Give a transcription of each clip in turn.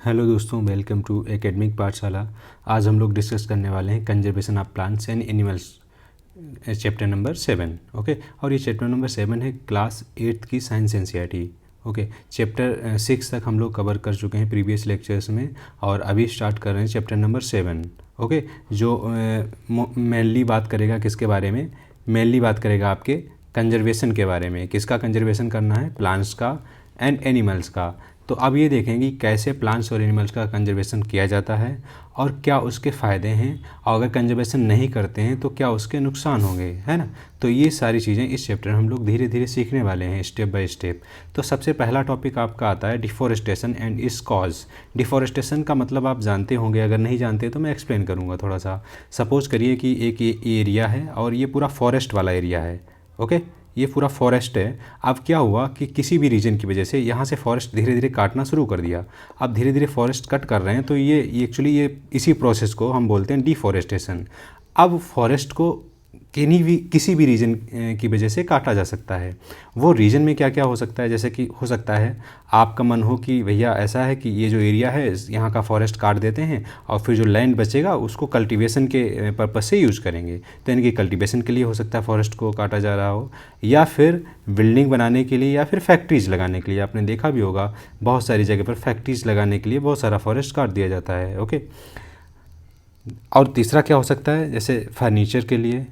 Hello दोस्तों, welcome to academic पाठशाला। आज हम लोग डिस्कस करने वाले हैं conservation of plants and animals, chapter number 7। Okay, और ये चैप्टर नंबर 7 है क्लास 8 की साइंस एनसीईआरटी। ओके, चैप्टर 6 तक हम लोग कवर कर चुके हैं प्रीवियस लेक्चर्स में, और अभी स्टार्ट कर रहे हैं चैप्टर नंबर 7। ओके, जो मेनली बात करेगा किसके बारे में? मेनली बात करेगा आपके कंजर्वेशन के बारे में। किसका कंजर्वेशन करना है? प्लांट्स का एंड एनिमल्स का। तो अब ये देखेंगे कैसे प्लांट्स और एनिमल्स का कंजर्वेशन किया जाता है और क्या उसके फ़ायदे हैं, और अगर कंजर्वेशन नहीं करते हैं तो क्या उसके नुकसान होंगे, है ना। तो ये सारी चीज़ें इस चैप्टर में हम लोग धीरे धीरे सीखने वाले हैं, स्टेप बाय स्टेप। तो सबसे पहला टॉपिक आपका आता है deforestation and it's cause. Deforestation का मतलब आप जानते होंगे, अगर नहीं जानते तो मैं एक्सप्लेन करूँगा थोड़ा सा। सपोज़ करिए कि एक ये एरिया है और ये पूरा फॉरेस्ट वाला एरिया है। ओके, ये पूरा फॉरेस्ट है। अब क्या हुआ कि किसी भी रीजन की वजह से यहाँ से फॉरेस्ट धीरे धीरे काटना शुरू कर दिया। अब धीरे धीरे फॉरेस्ट कट कर रहे हैं, तो ये एक्चुअली ये इसी प्रोसेस को हम बोलते हैं डिफॉरेस्टेशन। अब फॉरेस्ट को किसी भी रीजन की वजह से काटा जा सकता है। वो रीजन में क्या क्या हो सकता है? जैसे कि हो सकता है आपका मन हो कि भैया ऐसा है कि ये जो एरिया है यहाँ का फॉरेस्ट काट देते हैं और फिर जो लैंड बचेगा उसको कल्टीवेशन के पर्पज़ से यूज़ करेंगे। तो यानी कि कल्टीवेशन के लिए हो सकता है फॉरेस्ट को काटा जा रहा हो, या फिर बिल्डिंग बनाने के लिए, या फिर फैक्ट्रीज़ लगाने के लिए। आपने देखा भी होगा बहुत सारी जगह पर फैक्ट्रीज़ लगाने के लिए बहुत सारा फॉरेस्ट काट दिया जाता है। ओके, और तीसरा क्या हो सकता है? जैसे फर्नीचर के लिए,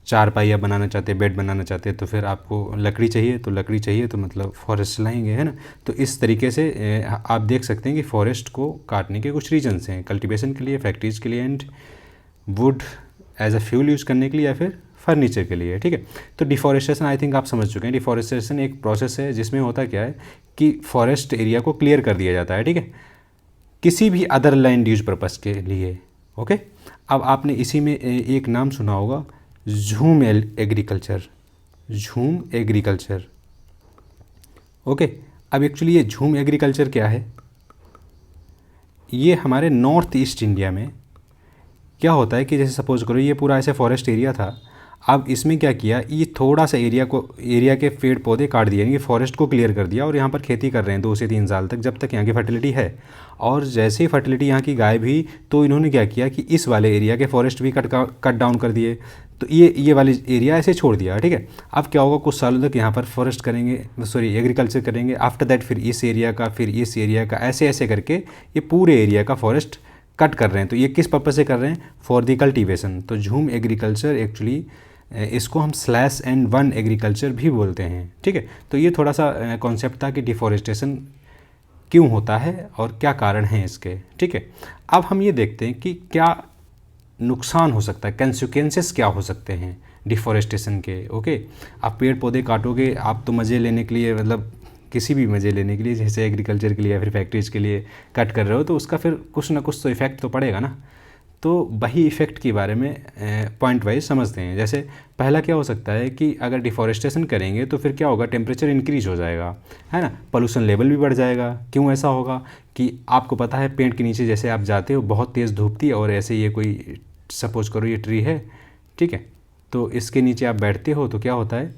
चारपाइयाँ बनाना चाहते हैं, बेड बनाना चाहते हैं, तो फिर आपको लकड़ी चाहिए, तो लकड़ी चाहिए तो मतलब फॉरेस्ट लाएंगे, है ना। तो इस तरीके से आप देख सकते हैं कि फॉरेस्ट को काटने के कुछ रीजन्स हैं, कल्टीवेशन के लिए, फैक्ट्रीज़ के लिए, and wood as a fuel use करने के लिए, या फिर फर्नीचर के लिए। ठीक है, तो डिफॉरेस्टेशन आई थिंक आप समझ चुके हैं। डिफॉरेस्टेशन एक प्रोसेस है जिसमें होता क्या है कि फॉरेस्ट एरिया को क्लियर कर दिया जाता है, ठीक है, किसी भी अदर लैंड यूज पर्पज़ के लिए। ओके, अब आपने इसी में एक नाम सुना होगा, झूम एग्रीकल्चर। झूम एग्रीकल्चर। ओके, अब एक्चुअली ये झूम एग्रीकल्चर क्या है? ये हमारे नॉर्थ ईस्ट इंडिया में क्या होता है कि जैसे सपोज करो ये पूरा ऐसे फॉरेस्ट एरिया था। अब इसमें क्या किया, ये थोड़ा सा एरिया के पेड़ पौधे काट दिए, यानी कि फॉरेस्ट को क्लियर कर दिया, और यहाँ पर खेती कर रहे हैं 2 से 3 साल तक, जब तक यहाँ की फर्टिलिटी है। और जैसे ही फर्टिलिटी यहाँ की गायब हुई तो इन्होंने क्या किया कि इस वाले एरिया के फॉरेस्ट भी कट डाउन कर दिए। तो ये वाली एरिया ऐसे छोड़ दिया, ठीक है। अब क्या होगा, कुछ सालों तक यहाँ पर फॉरेस्ट करेंगे, सॉरी एग्रीकल्चर करेंगे। आफ्टर दैट फिर इस एरिया का, फिर इस एरिया का, ऐसे ऐसे करके ये पूरे एरिया का फॉरेस्ट कट कर रहे हैं। तो ये किस पर्पज़ से कर रहे हैं? For the cultivation. तो झूम एग्रीकल्चर एक्चुअली इसको हम /1 एग्रीकल्चर भी बोलते हैं, ठीक है। तो ये थोड़ा सा कॉन्सेप्ट था कि डिफॉरेस्टेशन क्यों होता है और क्या कारण हैं इसके, ठीक है। अब हम ये देखते हैं कि क्या नुकसान हो सकता है, कंसिक्वेंसेस क्या हो सकते हैं डिफॉरेस्टेशन के। ओके, आप पेड़ पौधे काटोगे, आप तो मज़े लेने के लिए, मतलब किसी भी मज़े लेने के लिए, जैसे एग्रीकल्चर के लिए या फिर फैक्ट्रीज़ के लिए कट कर रहे हो, तो उसका फिर कुछ ना कुछ तो इफ़ेक्ट तो पड़ेगा ना। तो वही इफ़ेक्ट के बारे में पॉइंट वाइज समझते हैं। जैसे पहला क्या हो सकता है कि अगर डिफॉरेस्टेशन करेंगे तो फिर क्या होगा, टेम्परेचर इंक्रीज हो जाएगा, है ना, पोल्यूशन लेवल भी बढ़ जाएगा। क्यों ऐसा होगा कि आपको पता है पेड़ के नीचे जैसे आप जाते हो बहुत तेज़ धूप थी, और ऐसे ये कोई सपोज करो ये ट्री है, ठीक है, तो इसके नीचे आप बैठते हो तो क्या होता है,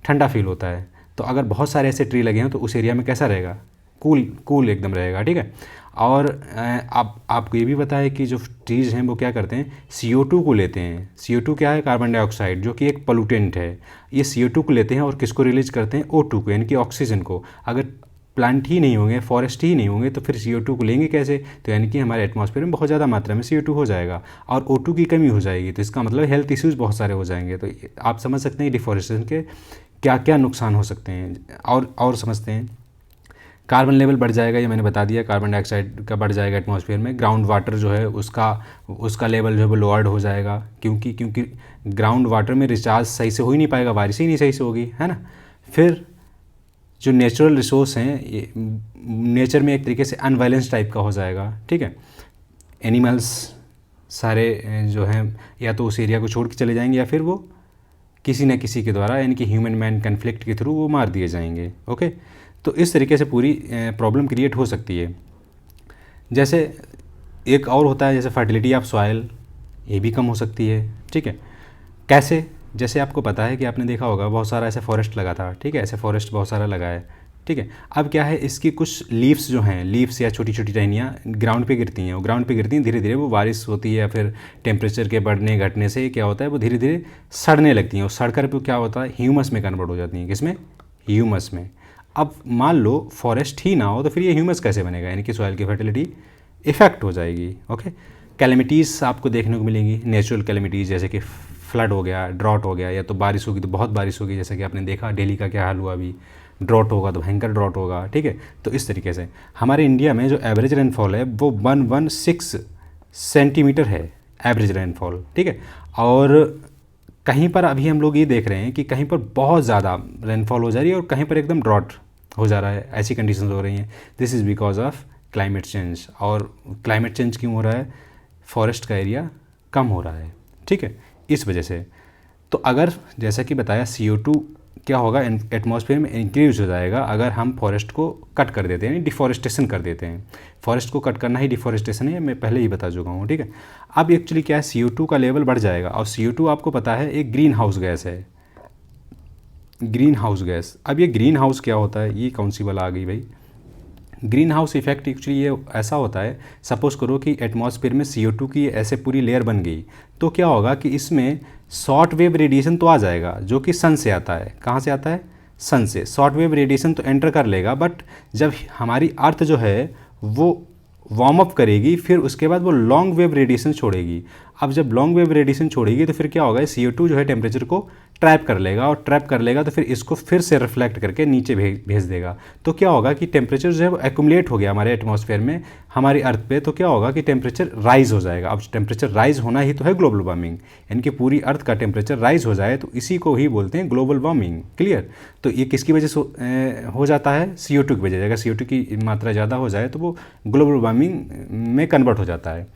ठंडा फील होता है। तो अगर बहुत सारे ऐसे ट्री लगे हैं तो उस एरिया में कैसा रहेगा, कूल एकदम रहेगा, ठीक है। और आपको ये भी पता है कि जो ट्रीज़ हैं वो क्या करते हैं, CO2 को लेते हैं। CO2 क्या है? कार्बन डाइऑक्साइड, जो कि एक पोल्यूटेंट है। ये CO2 को लेते हैं और किसको रिलीज करते हैं? O2 को, यानी कि ऑक्सीजन को। अगर प्लांट ही नहीं होंगे, फॉरेस्ट ही नहीं होंगे, तो फिर CO2 को लेंगे कैसे? तो यानी कि हमारे एटमॉस्फेयर में बहुत ज़्यादा मात्रा में CO2 हो जाएगा और O2 की कमी हो जाएगी। तो इसका मतलब हेल्थ इश्यूज़ बहुत सारे हो जाएंगे। तो आप समझ सकते हैं डिफॉरेस्टेशन के क्या क्या नुकसान हो सकते हैं। और समझते हैं, कार्बन लेवल बढ़ जाएगा, ये मैंने बता दिया, कार्बन डाइऑक्साइड का बढ़ जाएगा एटमॉस्फेयर में। ग्राउंड वाटर जो है उसका लेवल जो है वो लोअर्ड हो जाएगा, क्योंकि ग्राउंड वाटर में रिचार्ज सही से हो ही नहीं पाएगा, बारिश ही नहीं सही से होगी, है ना। फिर जो नेचुरल रिसोर्स हैं, ये नेचर में एक तरीके से अनबैलेंस टाइप का हो जाएगा, ठीक है। एनिमल्स सारे जो हैं या तो उस एरिया को छोड़ के चले जाएंगे, या फिर वो किसी न किसी के द्वारा, यानी कि ह्यूमन मैन कन्फ्लिक्ट के थ्रू वो मार दिए जाएंगे। ओके, तो इस तरीके से पूरी प्रॉब्लम क्रिएट हो सकती है। जैसे एक और होता है, जैसे फर्टिलिटी ऑफ सॉइल, ये भी कम हो सकती है, ठीक है। कैसे? जैसे आपको पता है कि आपने देखा होगा बहुत सारा ऐसे फॉरेस्ट लगा था, ठीक है, ऐसे फॉरेस्ट बहुत सारा लगा है, ठीक है। अब क्या है, इसकी कुछ लीव्स जो हैं, लीव्स या छोटी छोटी टहनियाँ ग्राउंड पे गिरती हैं, वो ग्राउंड पे गिरती हैं, धीरे धीरे वो बारिश होती है या फिर टेम्परेचर के बढ़ने घटने से क्या होता है, वो धीरे धीरे सड़ने लगती हैं, और सड़कर वो क्या होता है, ह्यूमस में कन्वर्ट हो जाती हैं। किसमें? ह्यूमस में। अब मान लो फॉरेस्ट ही ना हो तो फिर ये ह्यूमस कैसे बनेगा, यानी कि सॉइल की फर्टिलिटी इफेक्ट हो जाएगी। ओके। कैलेमिटीज़ आपको देखने को मिलेंगी, नेचुरल कैलेमिटीज़, जैसे कि फ्लड हो गया, ड्रॉट हो गया, या तो बारिश होगी तो बहुत बारिश होगी, जैसे कि आपने देखा दिल्ली का क्या हाल हुआ अभी, ड्रॉट होगा तो भयंकर ड्रॉट होगा। ठीक है। तो इस तरीके से हमारे इंडिया में जो एवरेज रेनफॉल है वो 116 सेंटीमीटर है, एवरेज रेनफॉल। ठीक है। और कहीं पर अभी हम लोग ये देख रहे हैं कि कहीं पर बहुत ज़्यादा रेनफॉल हो जा रही है और कहीं पर एकदम ड्रॉट हो जा रहा है, ऐसी कंडीशंस हो रही हैं। This is because of climate change. और क्लाइमेट चेंज क्यों हो रहा है? फॉरेस्ट का एरिया कम हो रहा है। ठीक है, इस वजह से। तो अगर जैसा कि बताया CO2 क्या होगा, एटमॉस्फेयर में इंक्रीज हो जाएगा अगर हम फॉरेस्ट को कट कर देते हैं, डिफॉरेस्टेशन कर देते हैं। फॉरेस्ट को कट करना ही डिफॉरेस्टेशन है, मैं पहले ही बता चुका हूँ। ठीक है। अब एक्चुअली क्या है, CO2 का लेवल बढ़ जाएगा, और CO2 आपको पता है एक ग्रीन हाउस गैस है, ग्रीन हाउस गैस। अब ये ग्रीन हाउस क्या होता है, ये कौन सी वाला आ गई भाई? ग्रीन हाउस इफेक्ट एक्चुअली ये ऐसा होता है, सपोज़ करो कि एटमॉस्फेयर में CO2 की ऐसे पूरी लेयर बन गई, तो क्या होगा कि इसमें शॉर्ट वेव रेडिएशन तो आ जाएगा जो कि सन से आता है। कहाँ से आता है? सन से। शॉर्ट वेव रेडिएशन तो एंटर कर लेगा, बट जब हमारी अर्थ जो है वो वार्म अप करेगी, फिर उसके बाद वो लॉन्ग वेव रेडिएशन छोड़ेगी। अब जब लॉन्ग वेव रेडिएशन छोड़ेगी तो फिर क्या होगा, CO2 जो है टेम्परेचर को ट्रैप कर लेगा, और ट्रैप कर लेगा तो फिर इसको फिर से रिफ्लेक्ट करके नीचे भेज देगा। तो क्या होगा कि टेम्परेचर जो है वो एक्यूमुलेट हो गया हमारे एटमॉस्फेयर में, हमारी अर्थ पे। तो क्या होगा कि टेम्परेचर राइज हो जाएगा। अब टेम्परेचर राइज होना ही तो है ग्लोबल वार्मिंग, यानी कि पूरी अर्थ का टेम्परेचर राइज हो जाए, तो इसी को ही बोलते हैं ग्लोबल वार्मिंग। क्लियर? तो ये किसकी वजह से हो जाता है? CO2 की वजह से। अगर CO2 की मात्रा ज़्यादा हो जाए तो वो ग्लोबल वार्मिंग में कन्वर्ट हो जाता है।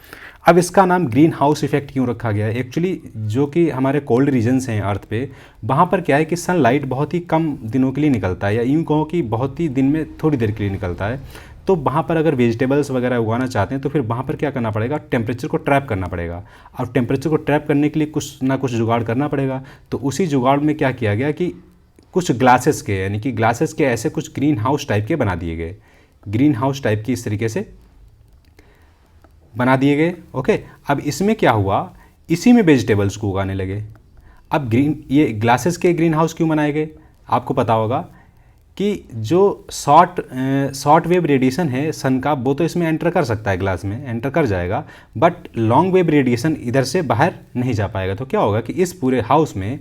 अब इसका नाम ग्रीन हाउस इफेक्ट क्यों रखा गया है? एक्चुअली जो कि हमारे कोल्ड रीजन्स हैं अर्थ पे, वहाँ पर क्या है कि सनलाइट बहुत ही कम दिनों के लिए निकलता है, या यूँ कहो कि बहुत ही दिन में थोड़ी देर के लिए निकलता है। तो वहाँ पर अगर वेजिटेबल्स वगैरह उगाना चाहते हैं तो फिर वहाँ पर क्या करना पड़ेगा, टेम्परेचर को ट्रैप करना पड़ेगा। और टेम्परेचर को ट्रैप करने के लिए कुछ ना कुछ जुगाड़ करना पड़ेगा। तो उसी जुगाड़ में क्या किया गया कि कुछ ग्लासेस के, यानी कि ग्लासेस के ऐसे कुछ ग्रीन हाउस टाइप के बना दिए गए, ग्रीन हाउस टाइप की इस तरीके से बना दिए गए। ओके। अब इसमें क्या हुआ, इसी में वेजिटेबल्स को उगाने लगे। अब ये ग्लासेस के ग्रीन हाउस क्यों बनाए गए? आपको पता होगा कि जो शॉर्ट वेव रेडिएशन है सन का, वो तो इसमें एंटर कर सकता है, ग्लास में एंटर कर जाएगा, बट लॉन्ग वेव रेडिएशन इधर से बाहर नहीं जा पाएगा। तो क्या होगा कि इस पूरे हाउस में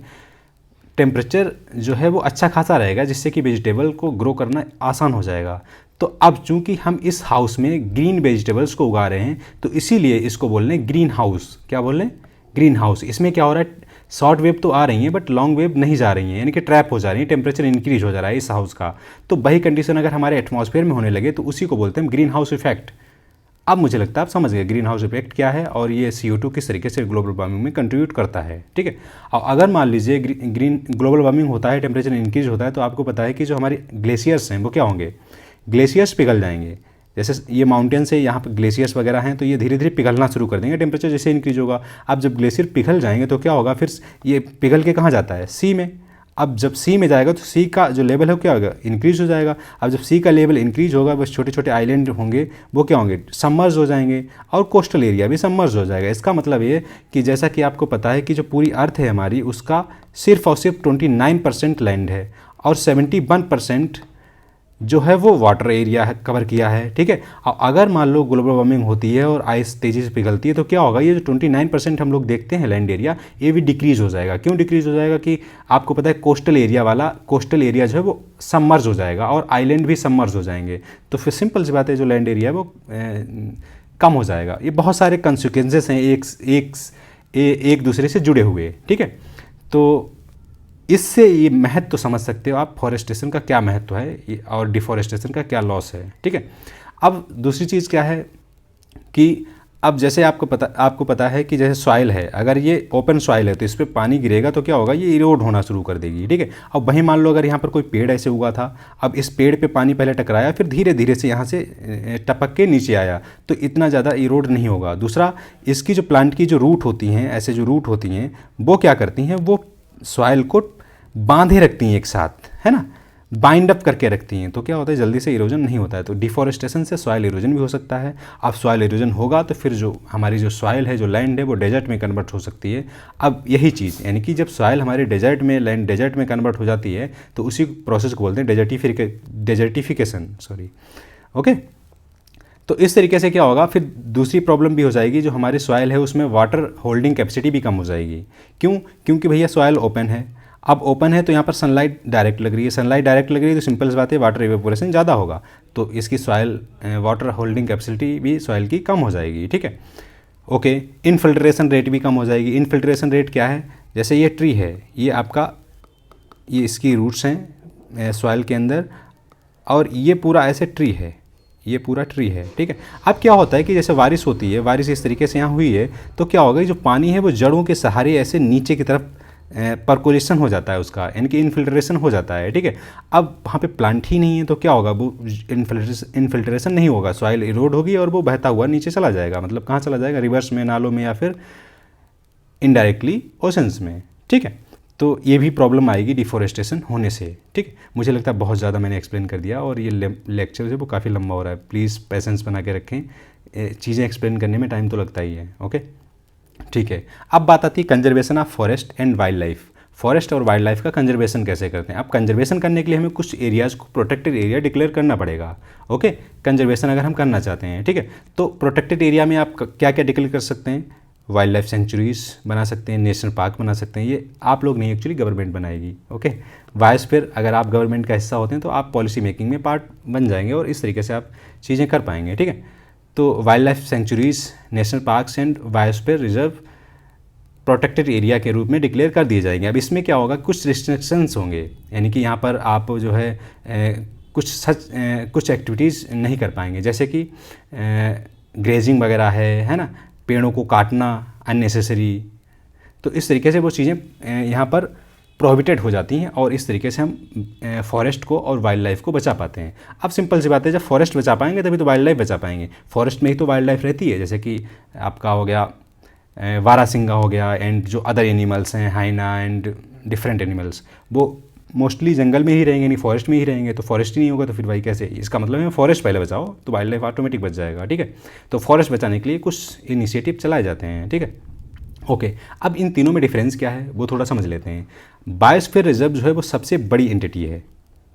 टेम्परेचर जो है वो अच्छा खासा रहेगा, जिससे कि वेजिटेबल को ग्रो करना आसान हो जाएगा। तो अब चूंकि हम इस हाउस में ग्रीन वेजिटेबल्स को उगा रहे हैं, तो इसीलिए इसको बोल रहे हैं ग्रीन हाउस। क्या बोल रहे हैं? Green house. इसमें क्या हो रहा है, शॉर्ट वेव तो आ रही हैं बट लॉन्ग वेव नहीं जा रही हैं, यानी कि ट्रैप हो जा रही है, टेम्परेचर इंक्रीज हो जा रहा है इस हाउस का। तो वही कंडीशन अगर हमारे एटमॉस्फेयर में होने लगे तो उसी को बोलते हैं ग्रीन हाउस इफेक्ट। अब मुझे लगता है आप समझ गए ग्रीन हाउस इफेक्ट क्या है और ये CO2 किस तरीके से ग्लोबल वार्मिंग में कंट्रीब्यूट करता है। ठीक है। और अगर मान लीजिए ग्रीन ग्लोबल वार्मिंग होता है, टेम्परेचर इंक्रीज होता है, तो आपको पता है कि जो हमारे ग्लेशियर्स हैं वो क्या होंगे, ग्लेशियर्स पिघल जाएंगे। जैसे ये माउंटेन से यहाँ पर ग्लेशियर्स वगैरह हैं, तो ये धीरे धीरे पिघलना शुरू कर देंगे, टेम्परेचर जैसे इंक्रीज होगा। अब जब ग्लेशियर पिघल जाएंगे तो क्या होगा, फिर ये पिघल के कहाँ जाता है, सी में। अब जब सी में जाएगा तो सी का जो लेवल है वो क्या होगा, इंक्रीज हो जाएगा। अब जब सी का लेवल इंक्रीज होगा, बस छोटे छोटे आइलैंड होंगे वो क्या होंगे, सबमर्ज हो जाएंगे, और कोस्टल एरिया भी सबमर्ज हो जाएगा। इसका मतलब ये कि जैसा कि आपको पता है कि जो पूरी अर्थ है हमारी, उसका सिर्फ और सिर्फ 29% लैंड है, और 71% जो है वो वाटर एरिया है, कवर किया है। ठीक है। और अगर मान लो ग्लोबल वार्मिंग होती है और आइस तेज़ी से पिघलती है, तो क्या होगा, ये जो 29% हम लोग देखते हैं लैंड एरिया, ये भी डिक्रीज़ हो जाएगा। क्यों डिक्रीज़ हो जाएगा कि आपको पता है कोस्टल एरिया जो है वो सबमर्ज हो जाएगा, और आइलैंड भी सबमर्ज हो जाएंगे। तो फिर सिंपल सी बात है, जो लैंड एरिया है वो कम हो जाएगा। ये बहुत सारे कंसिक्वेंसेस हैं एक दूसरे से जुड़े हुए। ठीक है। तो इससे ये महत्व तो समझ सकते हो आप, फॉरेस्टेशन का क्या महत्व है और डिफॉरेस्टेशन का क्या लॉस है। ठीक है। अब दूसरी चीज़ क्या है कि अब जैसे आपको पता है कि जैसे सॉइल है, अगर ये ओपन सॉइल है तो इस पर पानी गिरेगा तो क्या होगा, ये इरोड होना शुरू कर देगी। ठीक है। अब वहीं मान लो अगर यहाँ पर कोई पेड़ ऐसे उगा था, अब इस पेड़ पे पानी पहले टकराया, फिर धीरे धीरे से यहाँ से टपक के नीचे आया, तो इतना ज़्यादा इरोड नहीं होगा। दूसरा, इसकी जो प्लांट की जो रूट होती हैं, ऐसे जो रूट होती हैं, वो क्या करती हैं, वो सॉइल को बांधे रखती हैं एक साथ, है ना, बाइंड अप करके रखती हैं, तो क्या होता है जल्दी से इरोजन नहीं होता है। तो डिफॉरेस्टेशन से सॉइल इरोजन भी हो सकता है। अब सॉइल इरोजन होगा तो फिर जो हमारी जो सॉइल है, जो लैंड है, वो डेजर्ट में कन्वर्ट हो सकती है। अब यही चीज़ यानी कि जब सॉइल हमारे डेजर्ट में, लैंड डेजर्ट में कन्वर्ट हो जाती है तो उसी प्रोसेस को बोलते हैं डेजर्टिफिकेशन, सॉरी, ओके। तो इस तरीके से क्या होगा, फिर दूसरी प्रॉब्लम भी हो जाएगी, जो हमारी सॉइल है उसमें वाटर होल्डिंग कैपेसिटी भी कम हो जाएगी। क्यों? क्योंकि भैया सॉइल ओपन है। अब ओपन है तो यहाँ पर सनलाइट डायरेक्ट लग रही है, सनलाइट डायरेक्ट लग रही है तो सिंपल सी बात है वाटर इवेपोरेशन ज़्यादा होगा, तो इसकी सॉइल वाटर होल्डिंग कैपेसिटी भी सॉइल की कम हो जाएगी, ठीक है, ओके। इनफिल्ट्रेशन रेट भी कम हो जाएगी। इनफिल्ट्रेशन रेट क्या है, जैसे ये ट्री है, ये आपका, ये इसकी रूट्स हैं सॉइल के अंदर, और ये पूरा ऐसे ट्री है, ये पूरा ट्री है, ठीक है। अब क्या होता है कि जैसे बारिश होती है, बारिश इस तरीके से यहाँ हुई है, तो क्या होगा, जो पानी है वो जड़ों के सहारे ऐसे नीचे की तरफ परकोलेशन हो जाता है उसका, यानी कि इनफिल्ट्रेशन हो जाता है, ठीक है। अब वहाँ पे प्लांट ही नहीं है तो क्या होगा, वो इनफिल्ट्रेशन नहीं होगा, सॉइल इरोड होगी और वो बहता हुआ नीचे चला जाएगा। मतलब कहाँ चला जाएगा, रिवर्स में, नालों में, या फिर इनडायरेक्टली ओशंस में, ठीक है। तो ये भी प्रॉब्लम आएगी डिफॉरेस्टेशन होने से, ठीक है। मुझे लगता है बहुत ज़्यादा मैंने एक्सप्लेन कर दिया और ये लेक्चर जो है वो काफ़ी लंबा हो रहा है। प्लीज़ पेशेंस बना के रखें, चीज़ें एक्सप्लेन करने में टाइम तो लगता ही है, ओके, ठीक है। अब बात आती है conservation of forest and wild life. Forest और वाइल्ड लाइफ का कंजर्वेशन कैसे करते हैं। अब कंजर्वेशन करने के लिए हमें कुछ एरियाज़ को प्रोटेक्टेड एरिया डिक्लेयर करना पड़ेगा, ओके। कंजर्वेशन अगर हम करना चाहते हैं, ठीक है, तो प्रोटेक्टेड एरिया में आप क्या क्या डिक्लेयर कर सकते हैं, वाइल्ड लाइफ सेंचुरीज बना सकते हैं, नेशनल पार्क बना सकते हैं। ये आप लोग नहीं, एक्चुअली गवर्नमेंट बनाएगी, ओके। बायोस्फीयर, अगर आप गवर्नमेंट का हिस्सा होते हैं तो आप पॉलिसी मेकिंग में पार्ट बन जाएंगे और इस तरीके से आप चीज़ें कर पाएंगे, ठीक है। तो wild life sanctuaries, national parks and biosphere reserve protected area के रूप में डिक्लेयर कर दिए जाएंगे। अब इसमें क्या होगा, कुछ रिस्ट्रिक्शंस होंगे, यानी कि यहाँ पर आप जो है कुछ एक्टिविटीज़ नहीं कर पाएंगे, जैसे कि ग्रेजिंग वगैरह है ना, पेड़ों को काटना अननेसेसरी। तो इस तरीके से वो चीज़ें यहाँ पर प्रोहिबिटेड हो जाती हैं और इस तरीके से हम फॉरेस्ट को और वाइल्ड लाइफ को बचा पाते हैं। अब सिंपल सी बात है, जब फॉरेस्ट बचा पाएंगे तभी तो वाइल्ड लाइफ बचा पाएंगे। फॉरेस्ट में ही तो वाइल्ड लाइफ रहती है, जैसे कि आपका हो गया वारासिंगा हो गया, एंड जो अदर एनिमल्स हैं, हाइना एंड डिफरेंट एनिमल्स, वो मोस्टली जंगल में ही रहेंगे, नहीं फॉरेस्ट में ही रहेंगे। तो फॉरेस्ट ही नहीं होगा तो फिर भाई कैसे, इसका मतलब है फॉरेस्ट पहले बचाओ तो वाइल्ड लाइफ ऑटोमेटिक बच जाएगा, ठीक है। तो फॉरेस्ट बचाने के लिए कुछ इनिशिएटिव चलाए जाते हैं, ठीक है, ओके। अब इन तीनों में डिफरेंस क्या है वो थोड़ा समझ लेते हैं। बायोस्फीयर रिजर्व जो है वो सबसे बड़ी एंटिटी है,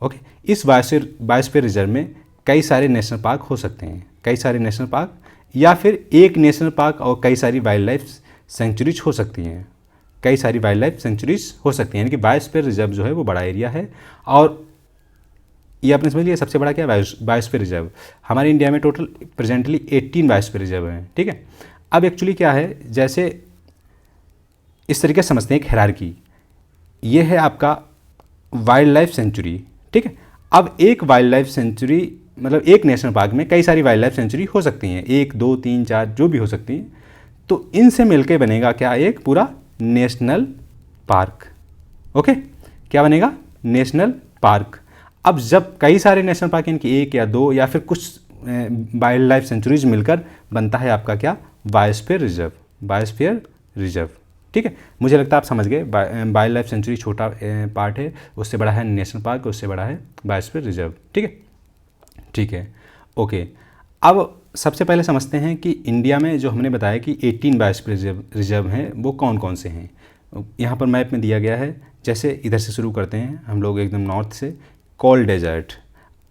ओके। इस बायोस्फीयर रिजर्व में कई सारे नेशनल पार्क हो सकते हैं, कई सारे नेशनल पार्क, या फिर एक नेशनल पार्क और कई सारी वाइल्ड लाइफ सेंचुरीज हो सकती हैं, कई सारी वाइल्ड लाइफ सेंचुरीज हो सकती हैं। यानी कि बायोस्फीयर रिजर्व जो है वो बड़ा एरिया है, और ये आपने समझ लिया सबसे बड़ा क्या है, बायोस्फीयर रिजर्व। हमारे इंडिया में टोटल प्रेजेंटली 18 बायोस्फीयर रिजर्व हैं, ठीक है। अब एक्चुअली क्या है, जैसे इस तरीके से समझते हैं एक हायरार्की, ये है आपका वाइल्ड लाइफ सेंचुरी, ठीक है। अब एक वाइल्ड लाइफ सेंचुरी मतलब एक नेशनल पार्क में कई सारी वाइल्ड लाइफ सेंचुरी हो सकती हैं, 1 2 3 4 जो भी हो सकती हैं। तो इनसे मिलकर बनेगा क्या, एक पूरा नेशनल पार्क, ओके। क्या बनेगा, नेशनल पार्क। अब जब कई सारे नेशनल पार्क, यानी कि 1 या 2 या फिर कुछ वाइल्ड लाइफ सेंचुरीज मिलकर बनता है आपका क्या, बायोस्फीयर रिजर्व, बायोस्फीयर रिजर्व, ठीक है। मुझे लगता है आप समझ गए, वाइल्ड लाइफ सेंचुरी छोटा पार्ट है, उससे बड़ा है नेशनल पार्क, उससे बड़ा है बायोस्फीयर रिजर्व, ठीक है, ठीक है, ओके। अब सबसे पहले समझते हैं कि इंडिया में जो हमने बताया कि 18 बायोस्फीयर रिजर्व हैं वो कौन कौन से हैं। यहाँ पर मैप में दिया गया है, जैसे इधर से शुरू करते हैं हम लोग एकदम नॉर्थ से, कोल्ड डेजर्ट।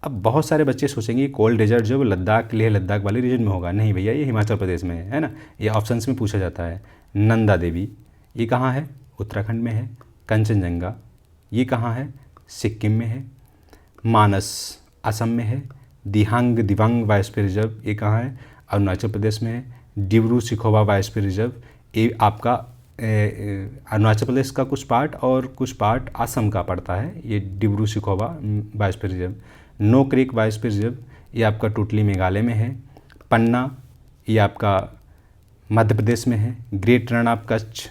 अब बहुत सारे बच्चे सोचेंगे कोल्ड डेजर्ट जो है लद्दाख, लेह लद्दाख वाले रीजन में होगा, नहीं भैया, ये हिमाचल प्रदेश में है ना, ये ऑप्शंस में पूछा जाता है। नंदा देवी ये कहाँ है, उत्तराखंड में है। कंचनजंगा ये कहाँ है, सिक्किम में है। मानस असम में है। दिबांग बायोस्फीयर रिजर्व ये कहाँ है, अरुणाचल प्रदेश में है। डिब्रू सिखोवा बायोस्फीयर रिजर्व ये आपका अरुणाचल प्रदेश का कुछ पार्ट और कुछ पार्ट असम का पड़ता है, ये Dibru Saikhowa biosphere reserve. Nokrek biosphere reserve ये आपका टोटली मेघालय में है। पन्ना ये आपका मध्य प्रदेश में है। ग्रेट रण ऑफ कच्छ,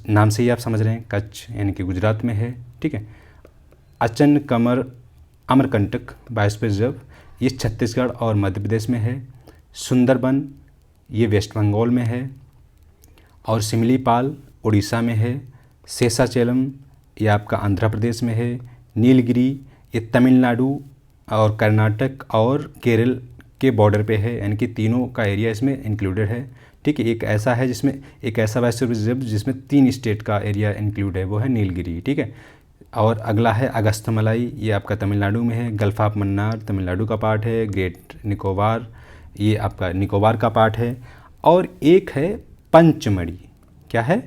नाम से ही आप समझ रहे हैं कच्छ यानी कि गुजरात में है, ठीक है। अचन कमर अमरकंटक बायोस्फीयर रिजर्व ये छत्तीसगढ़ और मध्य प्रदेश में है। सुंदरबन ये वेस्ट बंगाल में है और सिमलीपाल उड़ीसा में है। शेषाचलम ये आपका आंध्र प्रदेश में है। नीलगिरी ये तमिलनाडु और कर्नाटक और केरल के बॉर्डर पे है, यानी कि तीनों का एरिया इसमें इंक्लूडेड है। ठीक है, एक ऐसा है जिसमें एक ऐसा बायोस्फीयर रिजर्व जिसमें 3 स्टेट का एरिया इंक्लूड है, वो है नीलगिरी। ठीक है, और अगला है अगस्थमलाई, ये आपका तमिलनाडु में है। गल्फ ऑफ मन्नार तमिलनाडु का पार्ट है। ग्रेट निकोबार ये आपका निकोबार का पार्ट है। और एक है पंचमढ़ी, क्या है,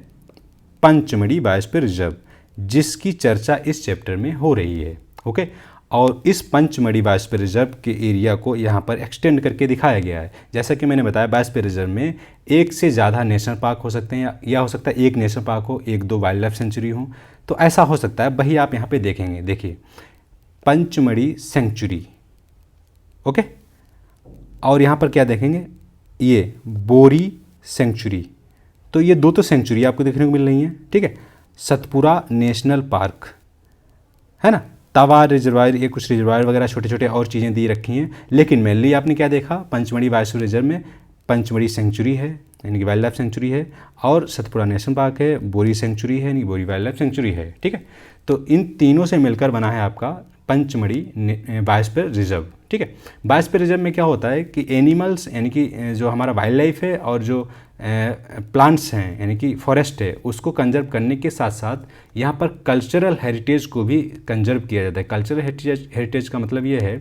पंचमढ़ी बायोस्फीयर रिजर्व, जिसकी चर्चा इस चैप्टर में हो रही है। ओके, और इस पंचमढ़ी बायोस्फीयर रिजर्व के एरिया को यहाँ पर एक्सटेंड करके दिखाया गया है। जैसा कि मैंने बताया, बायोस्फीयर रिजर्व में एक से ज़्यादा नेशनल पार्क हो सकते हैं, या हो सकता है एक नेशनल पार्क हो, 1-2 वाइल्ड लाइफ सेंचुरी हो, तो ऐसा हो सकता है। वही आप यहाँ पे देखेंगे, देखिए पंचमढ़ी सेंचुरी। ओके, और यहाँ पर क्या देखेंगे, ये बोरी सेंचुरी। तो ये 2 तो सेंचुरी आपको देखने को मिल रही हैं। ठीक है, सतपुरा नेशनल पार्क है ना, तवा रिजर्वायर, ये कुछ रिजर्वायर वगैरह छोटे छोटे और चीज़ें दी रखी हैं। लेकिन मेनली आपने क्या देखा, पंचमढ़ी बायोस्फीयर रिजर्व में पंचमढ़ी सेंचुरी है, यानी कि वाइल्ड लाइफ सेंचुरी है, और सतपुरा नेशनल पार्क है, बोरी सेंचुरी है, यानी बोरी वाइल्ड लाइफ सेंचुरी है। ठीक है, तो इन तीनों से मिलकर बना है आपका पंचमढ़ी बायोस्फीयर रिजर्व। ठीक है, बायोस्फीयर रिजर्व में क्या होता है कि एनिमल्स, यानी कि जो हमारा वाइल्ड लाइफ है और जो प्लांट्स हैं, यानी कि फॉरेस्ट है, उसको कंजर्व करने के साथ साथ यहाँ पर कल्चरल हेरिटेज को भी कंजर्व किया जाता है। कल्चरल हेरिटेज का मतलब ये है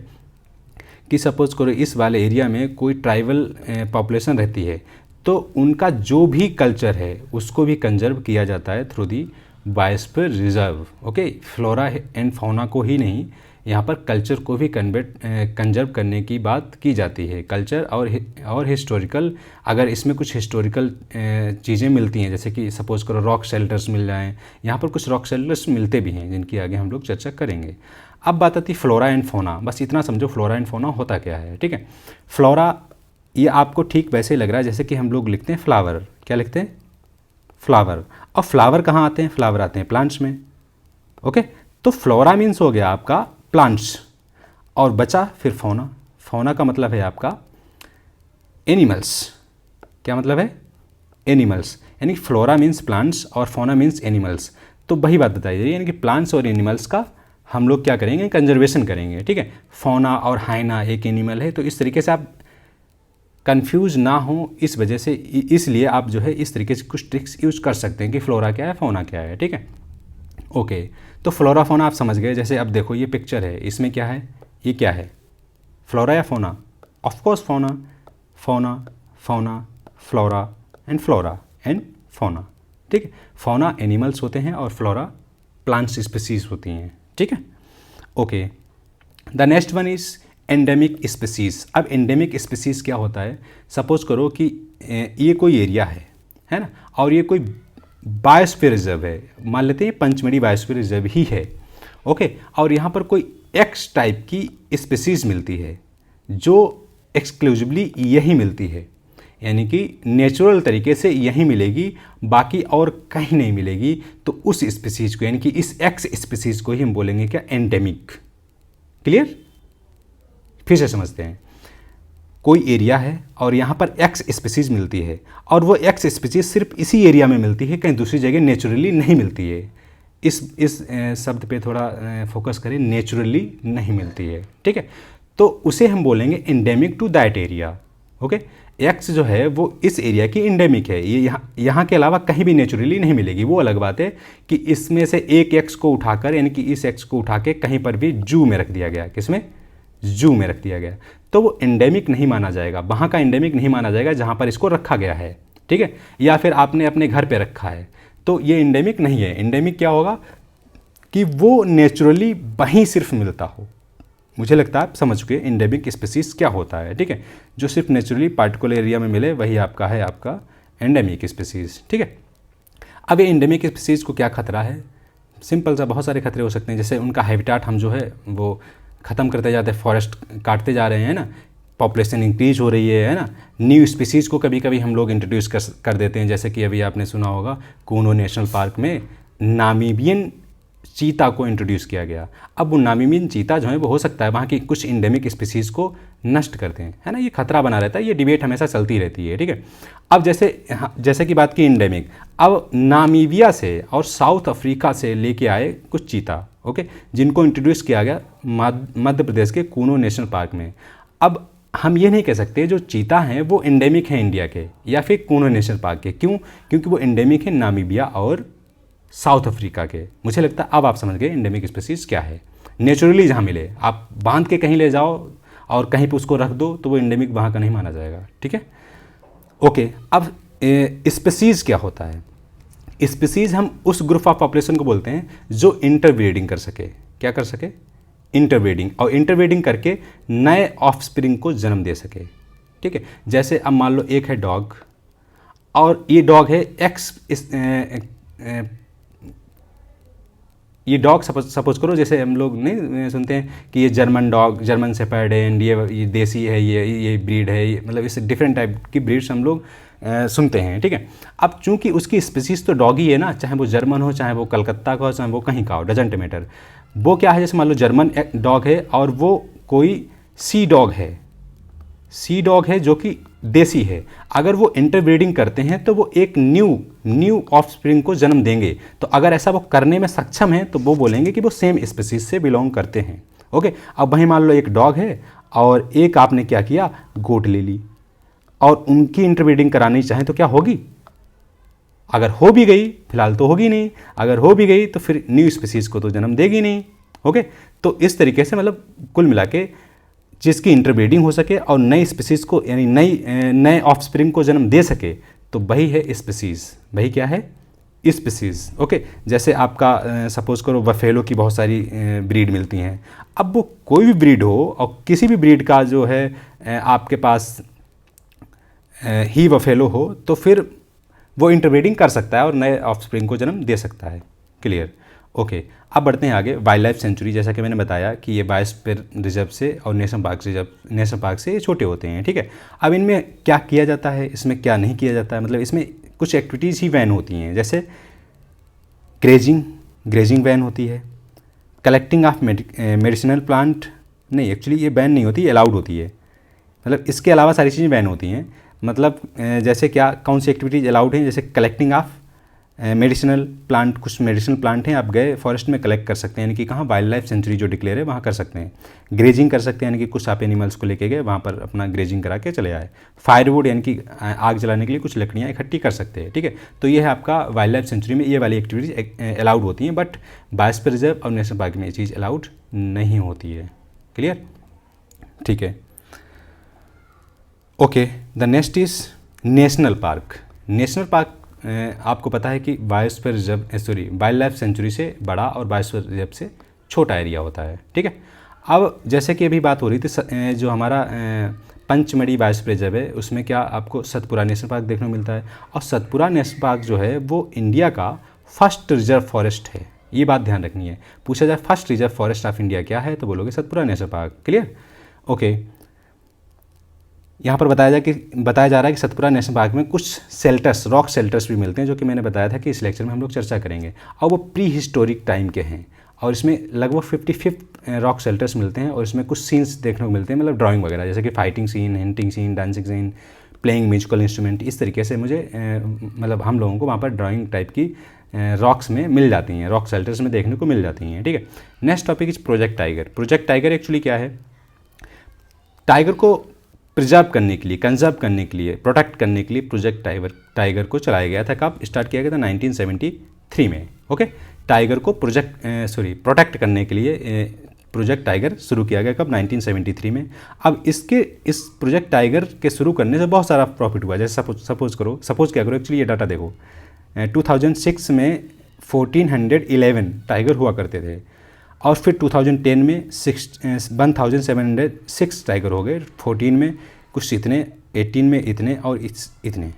कि सपोज करो इस वाले एरिया में कोई ट्राइबल पॉपुलेशन रहती है, तो उनका जो भी कल्चर है उसको भी कंजर्व किया जाता है through the biosphere reserve. Okay, flora and fauna को ही नहीं, यहाँ पर कल्चर को भी कंजर्व करने की बात की जाती है। कल्चर और हिस्टोरिकल, अगर इसमें कुछ हिस्टोरिकल चीज़ें मिलती हैं, जैसे कि सपोज करो रॉक शेल्टर्स मिल जाएँ, यहाँ पर कुछ रॉक शेल्टर्स मिलते भी हैं जिनकी आगे हम लोग चर्चा करेंगे। अब बात आती है फ्लोरा एंड फौना। बस इतना समझो फ्लोरा एंड फौना होता क्या है। ठीक है, फ्लोरा ये आपको ठीक वैसे ही लग रहा है जैसे कि हम लोग लिखते हैं फ्लावर। क्या लिखते हैं, फ्लावर। और फ्लावर कहाँ आते हैं, फ्लावर आते हैं प्लांट्स में। ओके, तो फ्लोरा मीन्स हो गया आपका प्लांट्स, और बचा फिर फौना। फौना का मतलब है आपका एनिमल्स। क्या मतलब है, एनिमल्स, यानी फ्लोरा मीन्स प्लांट्स और फौना मीन्स एनिमल्स। तो वही बात बताई जा रही है, यानी कि प्लांट्स और एनिमल्स का हम लोग क्या करेंगे, कंजर्वेशन करेंगे। ठीक है, फौना और हाइना एक एनिमल है, तो इस तरीके से आप कंफ्यूज ना हो, इस वजह से इसलिए आप जो है इस तरीके से कुछ ट्रिक्स यूज कर सकते हैं कि फ्लोरा क्या है, फौना क्या है। ठीक है, ओके, तो फ्लोरा फौना आप समझ गए। जैसे अब देखो ये पिक्चर है, इसमें क्या है, ये क्या है, फ्लोरा या fauna, of course fauna. Fauna, fauna, flora and fauna. ठीक है, फौना एनिमल्स होते हैं और फ्लोरा प्लांट्स स्पीसीज होती हैं। ठीक है, okay, the next one is endemic species. अब एंडेमिक स्पीसीज क्या होता है, सपोज करो कि ये कोई एरिया है ना, और ये कोई बायोस्फीयर रिजर्व है, मान लेते हैं पंचमढ़ी बायोस्फीयर रिजर्व ही है। ओके, और यहाँ पर कोई एक्स टाइप की स्पीसीज मिलती है जो एक्सक्लूसिवली यही मिलती है, यानी कि नेचुरल तरीके से यही मिलेगी, बाकी और कहीं नहीं मिलेगी। तो उस स्पीसीज को, यानी कि इस एक्स स्पीसीज को ही हम बोलेंगे क्या, एंडेमिक। क्लियर, फिर से समझते हैं। कोई एरिया है और यहाँ पर एक्स स्पीसीज मिलती है, और वो एक्स स्पीसीज सिर्फ इसी एरिया में मिलती है, कहीं दूसरी जगह नेचुरली नहीं मिलती है। इस शब्द पे थोड़ा फोकस करें, नेचुरली नहीं मिलती है। ठीक है, तो उसे हम बोलेंगे endemic to that area. Okay, X जो है वो इस एरिया की एंडेमिक है, ये यहाँ के अलावा कहीं भी नेचुरली नहीं मिलेगी। वो अलग बात है कि इसमें से एक एक्स को उठाकर, यानी कि इस एक्स को उठा के कहीं पर भी जू में रख दिया गया, किसमें, जू में रख दिया गया, तो वो एंडेमिक नहीं माना जाएगा, वहाँ का एंडेमिक नहीं माना जाएगा जहाँ पर इसको रखा गया है। ठीक है, या फिर आपने अपने घर पे रखा है, तो ये एंडेमिक नहीं है। एंडेमिक क्या होगा कि वो नेचुरली वहीं सिर्फ मिलता हो। मुझे लगता है आप समझ चुके एंडेमिक स्पीसीज क्या होता है। ठीक है, जो सिर्फ नेचुरली पार्टिकुलर एरिया में मिले वही आपका है आपका एंडेमिक स्पीसीज। ठीक है, अब ये एंडेमिक स्पीसीज को क्या खतरा है, सिंपल सा, बहुत सारे खतरे हो सकते हैं। जैसे उनका हैबिटाट हम जो है वो ख़त्म करते जाते हैं, फॉरेस्ट काटते जा रहे हैं ना, पॉपुलेशन इंक्रीज हो रही है ना। न्यू स्पीसीज़ को कभी कभी हम लोग इंट्रोड्यूस कर देते हैं, जैसे कि अभी आपने सुना होगा कूनो नेशनल पार्क में नामीबियन चीता को इंट्रोड्यूस किया गया। अब वो नामीबियन चीता जो है वो हो सकता है वहाँ की कुछ इंडेमिक स्पीसीज़ को नष्ट करते हैं, है ना, ये खतरा बना रहता है, ये डिबेट हमेशा चलती रहती है, ठीक है। अब जैसे कि बात की इंडेमिक, अब नामीबिया से और साउथ अफ्रीका से लेके आए कुछ चीता, ओके, जिनको इंट्रोड्यूस किया गया मध्य प्रदेश के कूनो नेशनल पार्क में। अब हम ये नहीं कह सकते जो चीता हैं वो इंडेमिक हैं इंडिया के या फिर कूनो नेशनल पार्क के, क्यों? क्योंकि वो इंडेमिक है नामीबिया और साउथ अफ्रीका के। मुझे लगता है अब आप समझ गए इंडेमिक स्पीसीज़ क्या है। नेचुरली जहाँ मिले, आप बांध के कहीं ले जाओ और कहीं पे उसको रख दो तो वो इंडेमिक वहाँ का नहीं माना जाएगा, ठीक है। ओके, अब स्पीसीज़ क्या होता है? स्पीसीज़ हम उस ग्रुप ऑफ पॉपुलेशन को बोलते हैं जो इंटरब्रीडिंग कर सके। क्या कर सके? इंटरब्रीडिंग, और इंटरब्रीडिंग करके नए ऑफस्प्रिंग को जन्म दे सके, ठीक है। जैसे अब मान लो एक है डॉग और ये डॉग है ये डॉग सपोज करो, जैसे हम लोग नहीं सुनते हैं कि ये जर्मन डॉग, जर्मन शेपर्ड है एंड ये देसी है, ये ब्रीड है, ये मतलब इस डिफरेंट टाइप की ब्रीड्स हम लोग सुनते हैं, ठीक है। अब चूंकि उसकी स्पीसीज़ तो डॉग ही है ना, चाहे वो जर्मन हो, चाहे वो कलकत्ता का हो, चाहे वो कहीं का हो, डजेंट मैटर। वो क्या है, जैसे मान लो जर्मन डॉग है और वो कोई सी डॉग है जो कि देसी है। अगर वो इंटरब्रीडिंग करते हैं तो वो एक न्यू ऑफस्प्रिंग को जन्म देंगे। तो अगर ऐसा वो करने में सक्षम है तो वो बोलेंगे कि वो सेम स्पीसीज से बिलोंग करते हैं, ओके। अब वहीं मान लो एक डॉग है और एक आपने क्या किया, गोट ले ली और उनकी इंटरब्रीडिंग करानी चाहें तो क्या होगी? अगर हो भी गई, फिलहाल तो होगी नहीं, अगर हो भी गई तो फिर न्यू स्पीसीज को तो जन्म देगी नहीं, ओके। तो इस तरीके से मतलब कुल मिला के जिसकी इंटरब्रीडिंग हो सके और नई स्पीसीज़ को यानी नए ऑफस्प्रिंग को जन्म दे सके तो वही है स्पीसीज़। वही क्या है? Species, okay. जैसे आपका सपोज करो बफेलो की बहुत सारी ब्रीड मिलती हैं। अब वो कोई भी ब्रीड हो और किसी भी ब्रीड का जो है आपके पास ही बफेलो हो तो फिर वो इंटरब्रीडिंग कर सकता है और नए ऑफस्प्रिंग को जन्म दे सकता है। क्लियर? ओके। अब बढ़ते हैं आगे। वाइल्ड लाइफ सेंचुरी, जैसा कि मैंने बताया कि ये बायोस्फीयर रिजर्व से और नेशनल पार्क से ये छोटे होते हैं, ठीक है। अब इनमें क्या किया जाता है, इसमें क्या नहीं किया जाता है, मतलब इसमें कुछ एक्टिविटीज़ ही बैन होती हैं। जैसे ग्रेजिंग बैन होती है, कलेक्टिंग ऑफ मेडिसिनल प्लांट, नहीं एक्चुअली ये बैन नहीं होती, अलाउड होती है। मतलब इसके अलावा सारी चीज़ें बैन होती हैं। मतलब जैसे क्या, कौन सी एक्टिविटीज़ अलाउड हैं? जैसे कलेक्टिंग ऑफ मेडिसिनल प्लांट, कुछ मेडिसिनल प्लांट हैं, आप गए फॉरेस्ट में कलेक्ट कर सकते हैं, यानी कि कहाँ, वाइल्ड लाइफ सेंचुरी जो डिक्लेयर है वहाँ कर सकते हैं। ग्रेजिंग कर सकते हैं, यानी कि कुछ आप एनिमल्स को लेके गए वहाँ पर अपना ग्रेजिंग करा के चले आए। फायरवुड यानी कि आग जलाने के लिए कुछ लकड़ियाँ इकट्ठी कर सकते हैं, ठीक है। तो ये है आपका वाइल्ड लाइफ सेंचुरी में ये वाली एक्टिविटीज़ अलाउड होती हैं, बट बायोस्फीयर रिजर्व और नेशनल पार्क में ये चीज़ अलाउड नहीं होती है। क्लियर? ठीक है। Okay, the next is national park. National park आपको पता है कि biosphere reserve wild life sanctuary से बड़ा और बायोस्फीयर रिजर्व से छोटा एरिया होता है, ठीक है। अब जैसे कि अभी बात हो रही थी जो हमारा पंचमढ़ी बायोस्फीयर रिजर्व है उसमें क्या आपको सतपुरा नेशनल पार्क देखने को मिलता है। और सतपुरा नेशनल पार्क जो है वो इंडिया का फर्स्ट रिजर्व फॉरेस्ट है। ये बात ध्यान रखनी है। पूछा जाए first reserve forest of India क्या है तो बोलोगे Satpura national park. Clear? Okay. यहाँ पर बताया जा रहा है कि सतपुरा नेशनल पार्क में कुछ शेल्टर्स, रॉक शेल्टर्स भी मिलते हैं, जो कि मैंने बताया था कि इस लेक्चर में हम लोग चर्चा करेंगे। और वो प्री हिस्टोरिक टाइम के हैं और इसमें लगभग 55 रॉक शेल्टर्स मिलते हैं और इसमें कुछ सीन्स देखने को मिलते हैं, मतलब ड्राइंग वगैरह, जैसे कि fighting scene, hunting scene, dancing scene, playing musical instrument. इस तरीके से मुझे मतलब हम लोगों को वहाँ पर ड्राइंग टाइप की रॉक्स में मिल जाती हैं, रॉक शेल्टर्स में देखने को मिल जाती हैं, ठीक है। Next topic is project tiger. Project tiger actually क्या है? टाइगर को प्रिजर्व करने के लिए, कंजर्व करने के लिए, प्रोटेक्ट करने के लिए प्रोजेक्ट टाइगर को चलाया गया था। कब स्टार्ट किया गया था? 1973 में, ओके। टाइगर को प्रोटेक्ट करने के लिए प्रोजेक्ट टाइगर शुरू किया गया। कब? 1973 में। अब इस प्रोजेक्ट टाइगर के शुरू करने से बहुत सारा प्रॉफिट हुआ। जैसे सपोज क्या करो, एक्चुअली ये डाटा देखो, 2006 में 1411 टाइगर हुआ करते थे और फिर 2010 में 1706 टाइगर हो गए, 14 में कुछ इतने, 18 में इतने और इतने,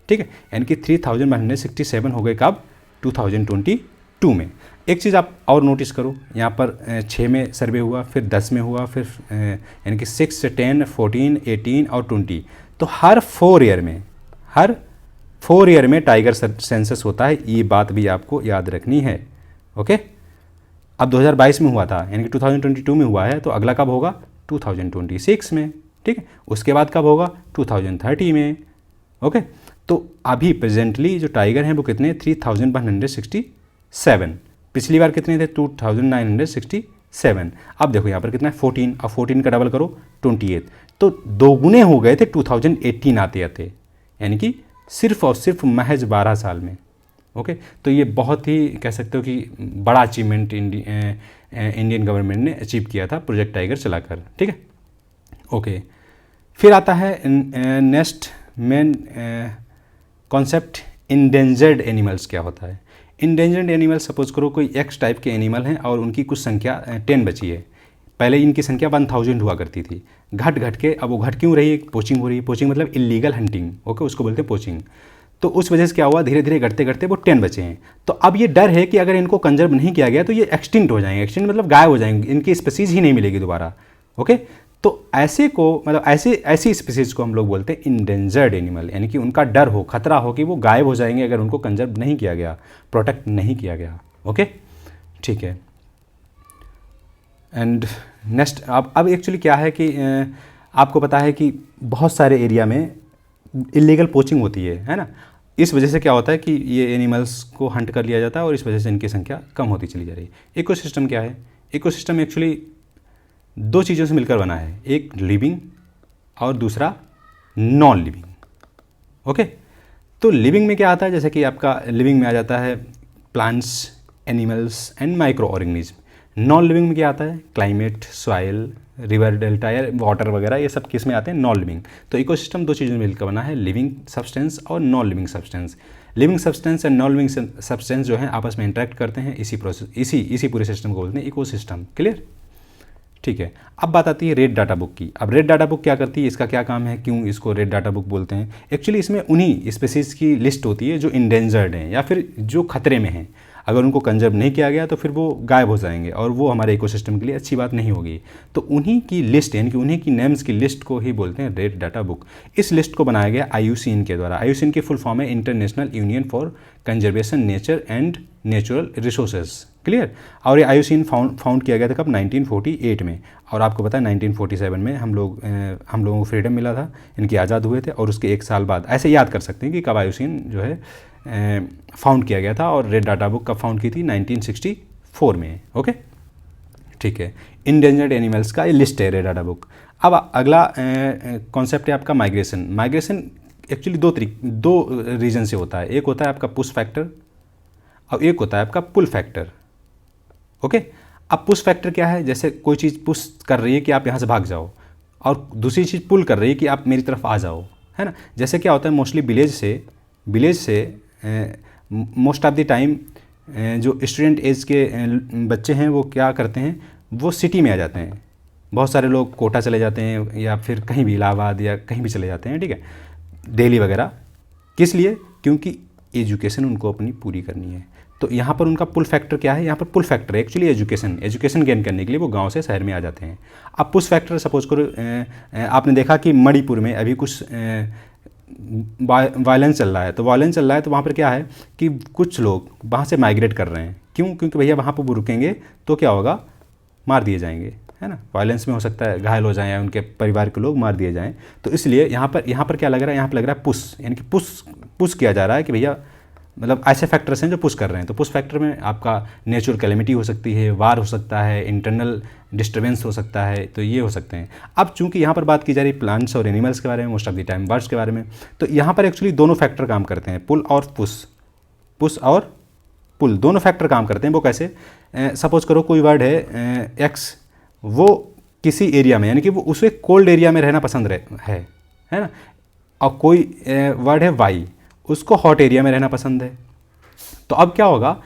ठीक है। यानी कि 3167 हो गए। कब? 2022 में। एक चीज़ आप और नोटिस करो, यहाँ पर 6 में सर्वे हुआ, फिर 10 में हुआ, फिर यानी कि 6, 10, 14, 18 और 20। तो हर 4 ईयर में टाइगर सेंसस होता है। ये बात भी आपको याद रखनी है, ओके। अब 2022 में हुआ था, यानी कि 2022 में हुआ है, तो अगला कब होगा? 2026 में, ठीक है। उसके बाद कब होगा? 2030 में, ओके। तो अभी प्रेजेंटली जो टाइगर हैं वो कितने? 3167। पिछली बार कितने थे? 2967। अब देखो यहाँ पर कितना है? 14। अब 14 का डबल करो 28, तो 2 गुने हो गए थे 2018 आते आते, यानी कि सिर्फ और सिर्फ महज 12 साल में, ओके। तो ये बहुत ही कह सकते हो कि बड़ा अचीवमेंट इंडियन गवर्नमेंट ने अचीव किया था प्रोजेक्ट टाइगर चलाकर, ठीक है, ओके। फिर आता है next main concept, endangered animals क्या होता है? इंडेंजर्ड एनिमल, सपोज करो कोई एक्स टाइप के एनिमल हैं और उनकी कुछ संख्या 10 बची है। पहले इनकी संख्या 1000 हुआ करती थी, घट घट के अब वो घट क्यों रही है? पोचिंग हो रही है। पोचिंग मतलब इलीगल हंटिंग, ओके, उसको बोलते हैं पोचिंग। तो उस वजह से क्या हुआ? धीरे धीरे घटते घटते वो 10 बचे हैं। तो अब ये डर है कि अगर इनको कंजर्व नहीं किया गया तो ये एक्सटिंक्ट हो जाएंगे। एक्सटिंक्ट मतलब गायब हो जाएंगे, इनकी स्पीसीज ही नहीं मिलेगी दोबारा, ओके। तो ऐसे को मतलब ऐसी स्पीसीज को हम लोग बोलते हैं इंडेंजर्ड एनिमल, यानी कि उनका डर हो, खतरा हो कि वो गायब हो जाएंगे अगर उनको कंजर्व नहीं किया गया, प्रोटेक्ट नहीं किया गया, ओके, ठीक है। एंड नेक्स्ट, अब एक्चुअली क्या है कि आपको पता है कि बहुत सारे एरिया में इलीगल पोचिंग होती है ना। इस वजह से क्या होता है कि ये एनिमल्स को हंट कर लिया जाता है और इस वजह से इनकी संख्या कम होती चली जा रही है। इकोसिस्टम क्या है? इकोसिस्टम एक्चुअली 2 चीज़ों से मिलकर बना है, एक लिविंग और दूसरा नॉन लिविंग, ओके। तो लिविंग में क्या आता है? जैसे कि आपका लिविंग में आ जाता है plants, animals and micro organism. Non living में क्या आता है? क्लाइमेट, सॉइल, रिवर डेल्टा या वाटर वगैरह, ये सब किस में आते हैं? Non living. तो इकोसिस्टम 2 चीज़ों में मिलकर बना है, लिविंग सब्सटेंस और non living substance. Living substance and non living substance जो है आपस में इंटरेक्ट करते हैं, इसी प्रोसेस इसी पूरे सिस्टम को बोलते हैं इकोसिस्टम, क्लियर, ठीक है। अब बात आती है रेड डाटा बुक की। अब रेड डाटा बुक क्या करती है? इसका क्या काम है? क्यों इसको रेड डाटा बुक बोलते हैं? एक्चुअली इसमें उन्हीं स्पीसीज़ की लिस्ट होती है जो इंडेंजर्ड हैं या फिर जो खतरे में हैं। अगर उनको कंजर्व नहीं किया गया तो फिर वो गायब हो जाएंगे और वो हमारे इकोसिस्टम के लिए अच्छी बात नहीं होगी। तो उन्हीं की लिस्ट, यानी कि उन्हीं की नेम्स की लिस्ट को ही बोलते हैं रेड डाटा बुक। इस लिस्ट को बनाया गया IUCN के द्वारा। IUCN की फुल फॉर्म है international union for conservation nature and natural resources, clear. और ये IUCN फाउंड किया गया था कब? 1948 में। और आपको पता है 1947 में हम लोगों को फ्रीडम मिला था, इनकी आज़ाद हुए थे। और उसके 1 साल बाद ऐसे याद कर सकते हैं कि कब IUCN जो है फाउंड किया गया था। और रेड डाटा बुक कब फाउंड की थी? 1964 में, ओके, ठीक है। इंडेंजर्ड एनिमल्स का ये लिस्ट है रेड डाटा बुक। अब अगला कॉन्सेप्ट है आपका माइग्रेशन। माइग्रेशन एक्चुअली 2 रीजन से होता है। एक होता है आपका पुश फैक्टर और एक होता है आपका पुल फैक्टर, ओके। अब पुश फैक्टर क्या है? जैसे कोई चीज़ पुश कर रही है कि आप यहाँ से भाग जाओ, और दूसरी चीज़ पुल कर रही है कि आप मेरी तरफ आ जाओ, है ना। जैसे क्या होता है मोस्टली विलेज से मोस्ट ऑफ द टाइम जो स्टूडेंट एज के बच्चे हैं वो क्या करते हैं? वो सिटी में आ जाते हैं। बहुत सारे लोग कोटा चले जाते हैं या फिर कहीं भी इलाहाबाद या कहीं भी चले जाते हैं, ठीक है, दिल्ली वगैरह। किस लिए? क्योंकि एजुकेशन उनको अपनी पूरी करनी है। तो यहाँ पर उनका पुल फैक्टर क्या है? यहाँ पर पुल फैक्टर है एक्चुअली एजुकेशन गेन करने के लिए वो गांव से शहर में आ जाते हैं। अब पुश फैक्टर सपोज करो आपने देखा कि मणिपुर में अभी कुछ वायलेंस चल रहा है। तो वहाँ पर क्या है कि कुछ लोग वहाँ से माइग्रेट कर रहे हैं। क्यों? क्योंकि भैया वहाँ पर वो रुकेंगे तो क्या होगा? मार दिए जाएंगे, है ना। वायलेंस में हो सकता है घायल हो जाएं या उनके परिवार के लोग मार दिए जाएं। तो इसलिए यहाँ पर क्या लग रहा है? यहाँ पर लग रहा है पुश, यानी कि पुश किया जा रहा है कि भैया मतलब ऐसे फैक्टर्स हैं जो पुश कर रहे हैं। तो पुश फैक्टर में आपका नेचुरल कैलेमिटी हो सकती है, वार हो सकता है, इंटरनल डिस्टर्बेंस हो सकता है, तो ये हो सकते हैं। अब चूंकि यहाँ पर बात की जा रही है प्लांट्स और एनिमल्स के बारे में, most of the time birds के बारे में, तो यहाँ पर एक्चुअली दोनों फैक्टर काम करते हैं, पुल और पुश और पुल दोनों फैक्टर काम करते हैं। वो कैसे? सपोज करो कोई वर्ड है एक्स, वो किसी एरिया में, यानी कि वो उसे कोल्ड एरिया में रहना पसंद है ना। और कोई वर्ड है वाई, उसको हॉट एरिया में रहना पसंद है। तो अब क्या होगा?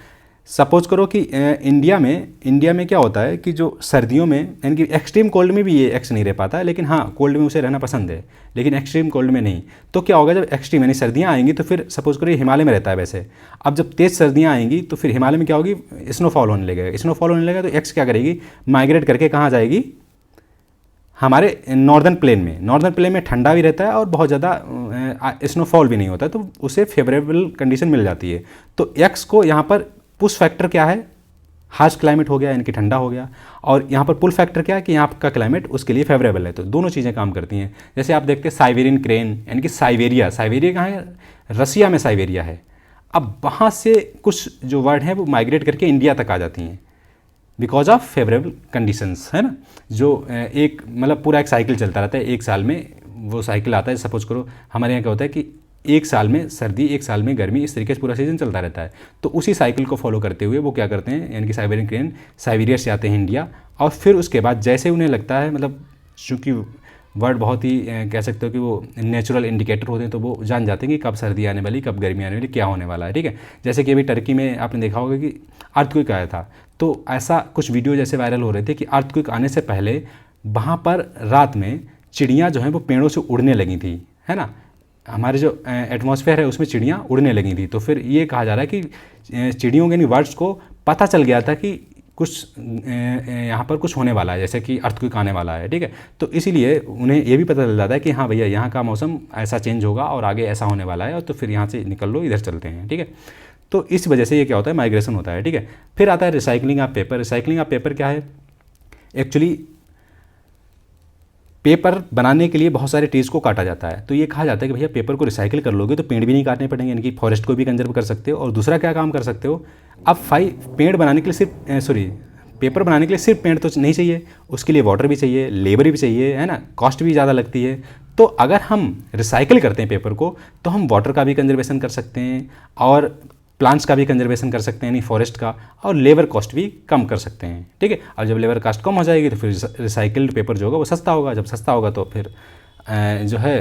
सपोज करो कि इंडिया में क्या होता है कि जो सर्दियों में, यानी कि एक्सट्रीम कोल्ड में भी ये एक्स नहीं रह पाता है, लेकिन हाँ कोल्ड में उसे रहना पसंद है, लेकिन एक्सट्रीम कोल्ड में नहीं। तो क्या होगा? जब एक्सट्रीम यानी सर्दियाँ आएंगी तो फिर सपोज करो ये हिमालय में रहता है वैसे। अब जब तेज़ सर्दियाँ आएंगी तो फिर हिमालय में क्या होगी? स्नोफॉल होने लगेगा। तो एक्स क्या करेगी? माइग्रेट करके कहाँ जाएगी? हमारे नॉर्दर्न प्लेन में ठंडा भी रहता है और बहुत ज़्यादा स्नोफॉल भी नहीं होता है, तो उसे फेवरेबल कंडीशन मिल जाती है। तो एक्स को यहाँ पर पुश फैक्टर क्या है? हार्श क्लाइमेट हो गया यानी कि ठंडा हो गया, और यहाँ पर पुल फैक्टर क्या है कि यहाँ का क्लाइमेट उसके लिए फेवरेबल है। तो दोनों चीज़ें काम करती हैं। जैसे आप देखते हैं साइबेरियन क्रेन यानी कि साइबेरिया, साइबेरिया कहाँ है? रसिया में साइबेरिया है। अब वहाँ से कुछ जो वर्ड हैं वो माइग्रेट करके इंडिया तक आ जाती हैं बिकॉज ऑफ फेवरेबल कंडीशंस, है ना। जो एक मतलब पूरा एक साइकिल चलता रहता है, एक साल में वो साइकिल आता है। सपोज करो हमारे यहाँ क्या होता है कि एक साल में सर्दी, एक साल में गर्मी, इस तरीके से पूरा सीजन चलता रहता है। तो उसी साइकिल को फॉलो करते हुए वो क्या करते हैं, यानी कि साइबेरियन क्रेन साइबेरिया से आते हैं इंडिया, और फिर उसके बाद जैसे उन्हें लगता है, मतलब चूँकि वर्ड बहुत ही कह सकते हो कि वो नेचुरल इंडिकेटर होते हैं, तो वो जान जाते हैं कि कब सर्दी आने वाली, कब गर्मी आने वाली, क्या होने वाला है, ठीक है। जैसे कि अभी टर्की में आपने देखा होगा कि अर्थक्वेक आया था, तो ऐसा कुछ वीडियो जैसे वायरल हो रहे थे कि अर्थक्वेक आने से पहले वहाँ पर रात में चिड़ियाँ जो हैं वो पेड़ों से उड़ने लगी थी, है ना। हमारे जो एटमॉस्फेयर है उसमें चिड़ियाँ उड़ने लगी थी। तो फिर ये कहा जा रहा है कि चिड़ियों के बर्ड्स को पता चल गया था कि कुछ यहाँ पर कुछ होने वाला है, जैसे कि अर्थक्वेक आने वाला है, ठीक है। तो इसीलिए उन्हें ये भी पता चल जाता है कि हाँ भैया यहाँ का मौसम ऐसा चेंज होगा और आगे ऐसा होने वाला है, और तो फिर यहाँ से निकल लो, इधर चलते हैं, ठीक है। तो इस वजह से ये क्या होता है, माइग्रेशन होता है, ठीक है। फिर आता है recycling of paper. Recycling of paper क्या है? एक्चुअली पेपर बनाने के लिए बहुत सारे ट्रीज़ को काटा जाता है। तो ये कहा जाता है कि भैया पेपर को रिसाइकिल कर लोगे तो पेड़ भी नहीं काटने पड़ेंगे, यानी कि फॉरेस्ट को भी कंजर्व कर सकते हो। और दूसरा क्या काम कर सकते हो, अब पेड़ बनाने के लिए पेपर बनाने के लिए सिर्फ पेड़ तो नहीं चाहिए, उसके लिए वाटर भी चाहिए, लेबर भी चाहिए, है ना, कॉस्ट भी ज़्यादा लगती है। तो अगर हम रिसाइकिल करते हैं पेपर को तो हम वाटर का भी कंजर्वेशन कर सकते हैं और प्लांट्स का भी कंजर्वेशन कर सकते हैं, यानी फॉरेस्ट का, और लेबर कॉस्ट भी कम कर सकते हैं, ठीक है। और जब लेबर कॉस्ट कम हो जाएगी तो फिर रिसाइकिल्ड पेपर जो होगा वो सस्ता होगा। जब सस्ता होगा तो फिर जो है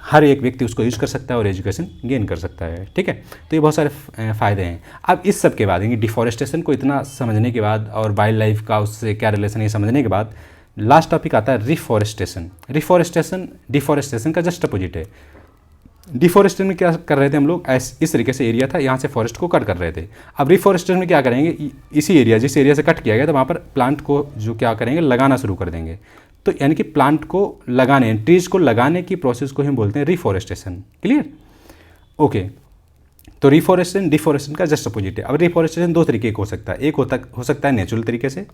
हर एक व्यक्ति उसको यूज़ कर सकता है और एजुकेशन गेन कर सकता है, ठीक है। तो ये बहुत सारे फ़ायदे हैं। अब इस सब के बाद डिफॉरेस्टेशन को इतना समझने के बाद और वाइल्ड लाइफ का उससे क्या रिलेशन है समझने के बाद लास्ट टॉपिक आता है रिफॉरेस्टेशन। रिफॉरेस्टेशन डिफॉरेस्टेशन का जस्ट अपोजिट है। डिफॉरेस्टेशन में क्या कर रहे थे हम लोग, इस तरीके से एरिया था, यहाँ से फॉरेस्ट को कट कर रहे थे। अब रिफॉरेस्टेशन में क्या करेंगे, इसी एरिया जिस एरिया से कट किया गया था वहाँ पर प्लांट को जो क्या करेंगे, लगाना शुरू कर देंगे। तो यानी कि प्लांट को लगाने, ट्रीज़ को लगाने की प्रोसेस को हम बोलते हैं रिफॉरेस्टेशन। क्लियर? ओके। तो रिफॉरेस्टेशन डिफॉरेस्टेशन का जस्ट अपोजिट है। अब रिफॉरेस्टेशन दो तरीके का हो सकता है, एक हो सकता है नेचुरल तरीके से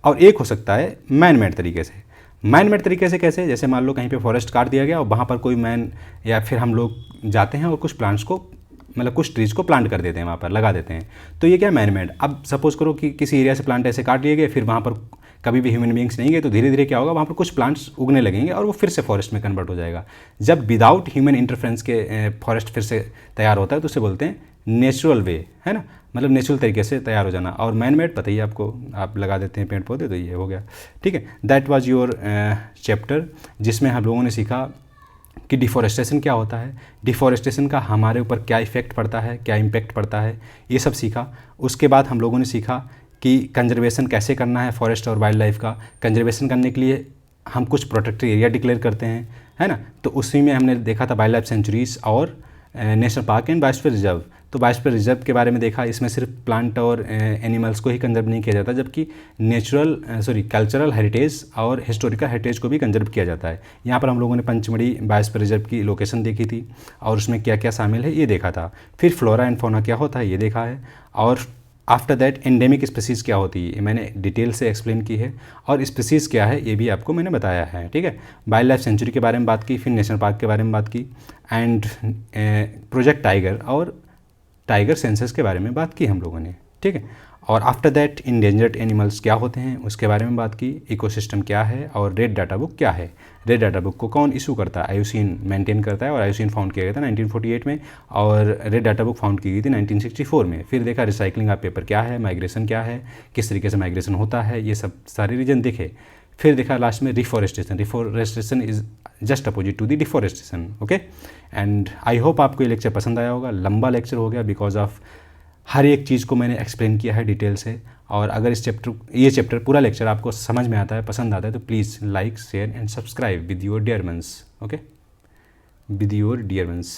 और एक हो सकता है मैन मेड तरीके से। मैन मेड तरीके से कैसे? जैसे मान लो कहीं पे फॉरेस्ट काट दिया गया और वहाँ पर कोई मैन या फिर हम लोग जाते हैं और कुछ प्लांट्स को, मतलब कुछ ट्रीज़ को प्लांट कर देते हैं, वहाँ पर लगा देते हैं। तो ये क्या मैन मेड। अब सपोज करो कि किसी एरिया से प्लांट ऐसे काट लिए गए, फिर वहाँ पर कभी भी ह्यूमन बींग्स नहीं गए, तो धीरे धीरे क्या होगा, वहाँ पर कुछ प्लांट्स उगने लगेंगे और वो फिर से फॉरेस्ट में कन्वर्ट हो जाएगा। जब विदाउट ह्यूमन इंटरफेरेंस के फॉरेस्ट फिर से तैयार होता है तो उसे बोलते हैं नेचुरल वे, है ना, मतलब नेचुरल तरीके से तैयार हो जाना। और मैन मेड पता ही आपको, आप लगा देते हैं पेड़ पौधे, तो ये हो गया, ठीक है। दैट वाज योर चैप्टर, जिसमें हम लोगों ने सीखा कि डिफॉरेस्टेशन क्या होता है, डिफॉरेस्टेशन का हमारे ऊपर क्या इफ़ेक्ट पड़ता है, क्या इम्पैक्ट पड़ता है, ये सब सीखा। उसके बाद हम लोगों ने सीखा कि कंजर्वेशन कैसे करना है फॉरेस्ट और वाइल्ड लाइफ का। कंजर्वेशन करने के लिए हम कुछ प्रोटेक्टेड एरिया डिक्लेयर करते हैं, है ना। तो उसी में हमने देखा था वाइल्ड लाइफ सेंचुरीज़ और national park and biosphere reserve. तो बायोस्फीयर रिजर्व के बारे में देखा, इसमें सिर्फ प्लांट और एनिमल्स को ही कंजर्व नहीं किया जाता, जबकि कल्चरल हेरिटेज और हिस्टोरिकल हेरिटेज को भी कंजर्व किया जाता है। यहाँ पर हम लोगों ने पंचमढ़ी बायोस्फीयर रिजर्व की लोकेशन देखी थी और उसमें क्या क्या शामिल है ये देखा था। फिर फ्लोरा एंड फौना क्या होता है ये देखा है, और आफ्टर दैट एंडेमिक स्पीसीज़ क्या होती है ये मैंने डिटेल से एक्सप्लेन की है, और स्पीसीज़ क्या है ये भी आपको मैंने बताया है, ठीक है। वाइल्ड लाइफ सेंचुरी के बारे में बात की, फिर नेशनल पार्क के बारे में बात की, एंड प्रोजेक्ट टाइगर और टाइगर सेंसस के बारे में बात की हम लोगों ने, ठीक है। और आफ्टर दैट इंडेंजर्ड एनिमल्स क्या होते हैं उसके बारे में बात की, इकोसिस्टम क्या है और रेड डाटा बुक क्या है। रेड डाटा बुक को कौन इशू करता है, आईयूसीएन मेंटेन करता है, और आईयूसीएन फाउंड किया गया था 1948 में, और रेड डाटा बुक फाउंड की गई थी 1964 में। फिर देखा रिसाइकलिंग ऑफ पेपर क्या है, माइग्रेशन क्या है, किस तरीके से माइग्रेशन होता है, ये सब सारे रीजन देखे। फिर देखा लास्ट में reforestation. Reforestation is just opposite to the deforestation, okay. And I hope आपको ये लेक्चर पसंद आया होगा। लंबा लेक्चर हो गया बिकॉज ऑफ हर एक चीज़ को मैंने एक्सप्लेन किया है डिटेल से। और अगर ये चैप्टर पूरा लेक्चर आपको समझ में आता है, पसंद आता है, तो please like share and subscribe with your dear ones, okay, with your dear once.